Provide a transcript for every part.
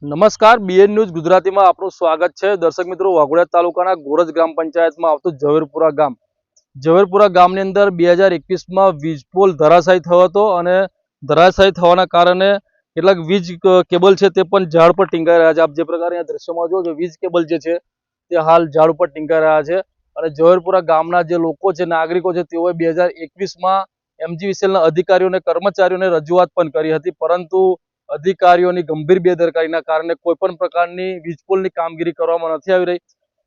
નમસ્કાર, BN news ગુજરાતીમાં આપનું સ્વાગત છે। દર્શક મિત્રો, વાઘોડિયા તાલુકાના ગોરજ ગ્રામ પંચાયતમાં આવતું ઝવેરપુરા ગામ। ઝવેરપુરા ગામની અંદર 2021માં વીજ પોલ ધરાશાયી થયો હતો અને ધરાશાયી થવાના કારણે કેટલાક વીજ કેબલ છે તે પણ ઝાડ પર ટીંગાઈ રહ્યા છે। આપ જે પ્રકારે અહીંયા દ્રશ્યમાં જો છો, વીજ કેબલ જે છે તે હાલ ઝાડ ઉપર ટીંગાઈ રહ્યા છે અને ઝવેરપુરા ગામના જે લોકો છે, નાગરિકો છે, તેઓએ 2021માં એમજીવીસીએલના અધિકારીઓ અને કર્મચારીઓને રજૂઆત પણ કરી હતી, પરંતુ અધિકારીઓની ગંભીર બેદરકારીના કારણે કોઈ પણ પ્રકારની વીજપોલની કામગીરી કરવામાં નથી આવી રહી।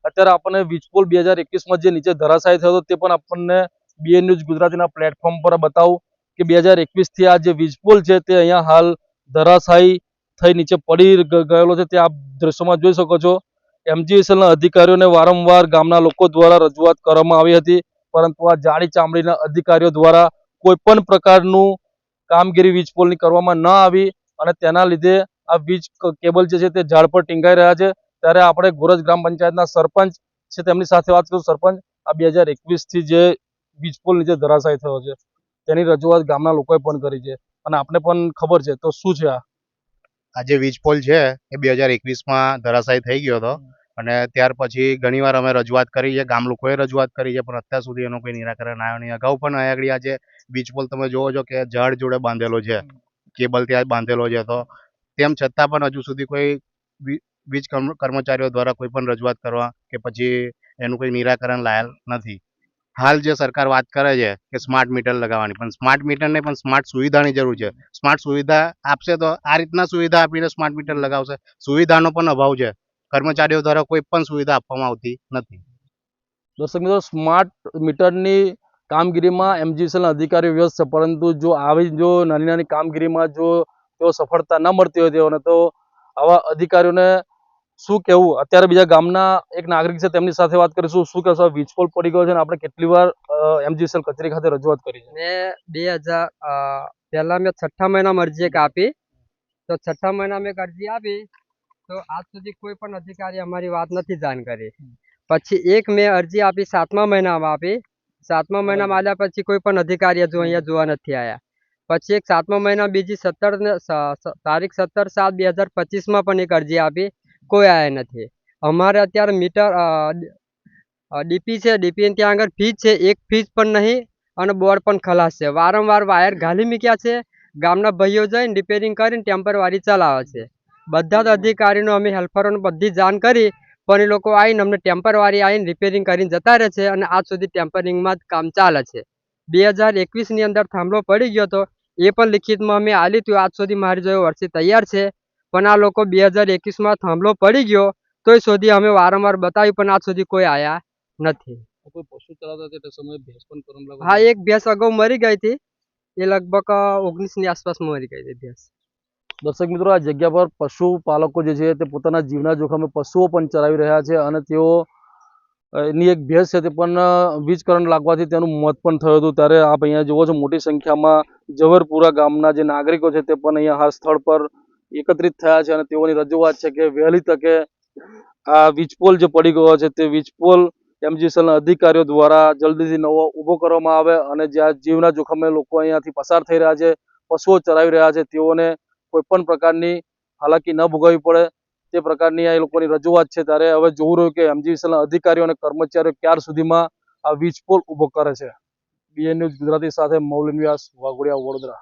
અત્યારે આપણને વીજપોલ 2021માં જે નીચે ધરાશાયી થયો હતો તે પણ આપણને બીએન ન્યૂઝ ગુજરાતીના પ્લેટફોર્મ પર બતાવું કે 2021થી આ જે વીજપોલ છે તે અહીંયા હાલ ધરાશાયી થઈ નીચે પડી ગયેલો છે। તે આપ દ્રશ્યોમાં જોઈ શકો છો। એમજીવીસીએલના અધિકારીઓને વારંવાર ગામના લોકો દ્વારા રજૂઆત કરવામાં આવી હતી, પરંતુ આ જાડી ચામડીના અધિકારીઓ દ્વારા કોઈ પણ પ્રકારનું કામગીરી વીજપોલની કરવામાં ન આવી અને તેના લીધે આ વીજ કેબલ જે છે તે ઝાડ પર ટીંગાઈ રહ્યા છે। ત્યારે આપણે ગોરજ ગ્રામ પંચાયતના સરપંચ છે તેમની સાથે વાત કરીશું। સરપંચ, આ 2021થી જે વીજપોલ નીચે ધરાશાયી થયો છે તેની રજૂઆત ગામના લોકોએ પણ કરી છે અને આપને પણ ખબર છે, તો શું છે આ જે વીજપોલ છે એ 2021માં ધરાશાયી થઈ ગયો હતો અને ત્યાર પછી ઘણીવાર અમે રજૂઆત કરી છે, ગામ લોકોએ રજૂઆત કરી છે, પણ અત્યાર સુધી એનું કોઈ નિરાકરણ આવ્યું નહીં। અગાઉ પણ અહીંયા આગળ આ જે વીજપોલ તમે જોવો છો કે ઝાડ જોડે બાંધેલો છે, કેબલ ત્યાં બાંધેલો છે, તો તેમ છતાં પણ હજુ સુધી કોઈ વીજ કર્મચારીઓ દ્વારા કોઈ પણ રજૂઆત કરવા કે પછી એનું કોઈ નિરાકરણ લાયેલ નથી। હાલ જે સરકાર વાત કરે છે કે સ્માર્ટ મીટર લગાવવાની, પણ સ્માર્ટ મીટર નહીં, પણ સ્માર્ટ સુવિધાની જરૂર છે। સ્માર્ટ સુવિધા આપશે તો આ રીતના સુવિધા આપીને સ્માર્ટ મીટર લગાવશે। સુવિધાનો પણ અભાવ છે, કર્મચારીઓ દ્વારા કોઈ પણ સુવિધા આપવામાં આવતી નથી। દર્શક મિત્રો, સ્માર્ટ મીટરની કામગીરીમાં એમજીવીસીએલના અધિકારીઓ વ્યસ્ત છે, પરંતુ જો આવી જો નાની નાની કામગીરીમાં જો તેઓ સફળતા ન મળતી હોય તેઓને, તો આવા અધિકારીઓને શું કહેવું? અત્યારે બીજા ગામના એક નાગરિક છે, તેમની સાથે વાત કરીશું। શું કહેશો? વીજપોલ પડી ગયો છે અને આપણે કેટલી વાર એમજીવીસીએલ કચેરી ખાતે રજૂઆત કરી છે? મેં પહેલા મેં 6ઠા મહિનામાં અરજી એક આપી, તો 6ઠા મહિનામાં એક અરજી આપી તો આજ સુધી કોઈ પણ અધિકારી અમારી વાત નથી જાણ કરી। પછી એક મેં અરજી આપી 7મા મહિનામાં આપી, 7મા મહિનામાં આવ્યા પછી કોઈ પણ અધિકારી હજુ અહીંયા જોવા નથી આવ્યા। પછી એક 7મા મહિના બીજી તારીખ 17/7/2025માં પણ એક અરજી આપી, કોઈ આવ્યા નથી। અમારે અત્યારે મીટર ડીપી છે, ડીપી ત્યાં આગળ ફીજ છે, એક ફીજ પણ નહીં અને બોર્ડ પણ ખલાસ છે। વારંવાર વાયર ઘાલી મૂક્યા છે, ગામના ભાઈઓ જઈને રિપેરિંગ કરીને ટેમ્પરરી ચલાવે છે। બધા જ અધિકારીનો અમે હેલ્પરોને બધી જાણ કરી, પણ એ લોકો આવીને અમને ટેમ્પરરી આવીને રિપેરિંગ કરીને જતા રહે છે અને આજ સુધી ટેમ્પરિંગમાં જ કામ ચાલે છે। 2021ની અંદર થાંભલો પડી ગયો હતો, એ પણ લિખિતમાં અમે આલ્યું હતું, આજ સુધી મારી જોડે વર્ષે તૈયાર છે, પણ આ લોકો 2021માં થાંભલો પડી ગયો તોય સુધી અમે વારંવાર બતાવ્યું, પણ આજ સુધી કોઈ આવ્યા નથી। કોઈ પશુ ચલાવતા તે સમયે ભેંસ પણ કરમ લાગો? હા, એક ભેંસ અગાઉ મરી ગઈ હતી, એ લગભગ 19ની આસપાસ મરી ગઈ હતી ભેંસ। દર્શક મિત્રો, આ જગ્યા પર પશુપાલકો જે છે તે પોતાના જીવના જોખમે પશુઓ પણ ચરાવી રહ્યા છે અને તેઓ એની એક ભેંસ છે તે પણ વીજ કરંટ લાગવાથી તેનું મોત પણ થયું હતું। ત્યારે આપ અહીંયા જુઓ છો, મોટી સંખ્યામાં ઝવેરપુરા ગામના જે નાગરિકો છે તે પણ અહીંયા આ સ્થળ પર એકત્રિત થયા છે અને તેઓની રજૂઆત છે કે વહેલી તકે આ વીજપોલ જે પડી ગયો છે તે વીજપોલ એમજીવીસીએલના અધિકારીઓ દ્વારા જલ્દીથી નવો ઊભો કરવામાં આવે અને જ્યાં જીવના જોખમે લોકો અહીંયાથી પસાર થઈ રહ્યા છે, પશુઓ ચરાવી રહ્યા છે, તેઓને કોઈ પણ પ્રકારની હાલાકી ન ભોગવવી પડે તે પ્રકારની આ લોકોની રજૂઆત છે। ત્યારે હવે જોવું રહ્યું કે એમજીવીસીએલના અધિકારીઓ અને કર્મચારીઓ ક્યાર સુધીમાં આ વીજપોલ ઊભો કરે છે। બીએન ન્યૂઝ ગુજરાતી સાથે મૌલિન વ્યાસ, વાઘોડિયા, વડોદરા।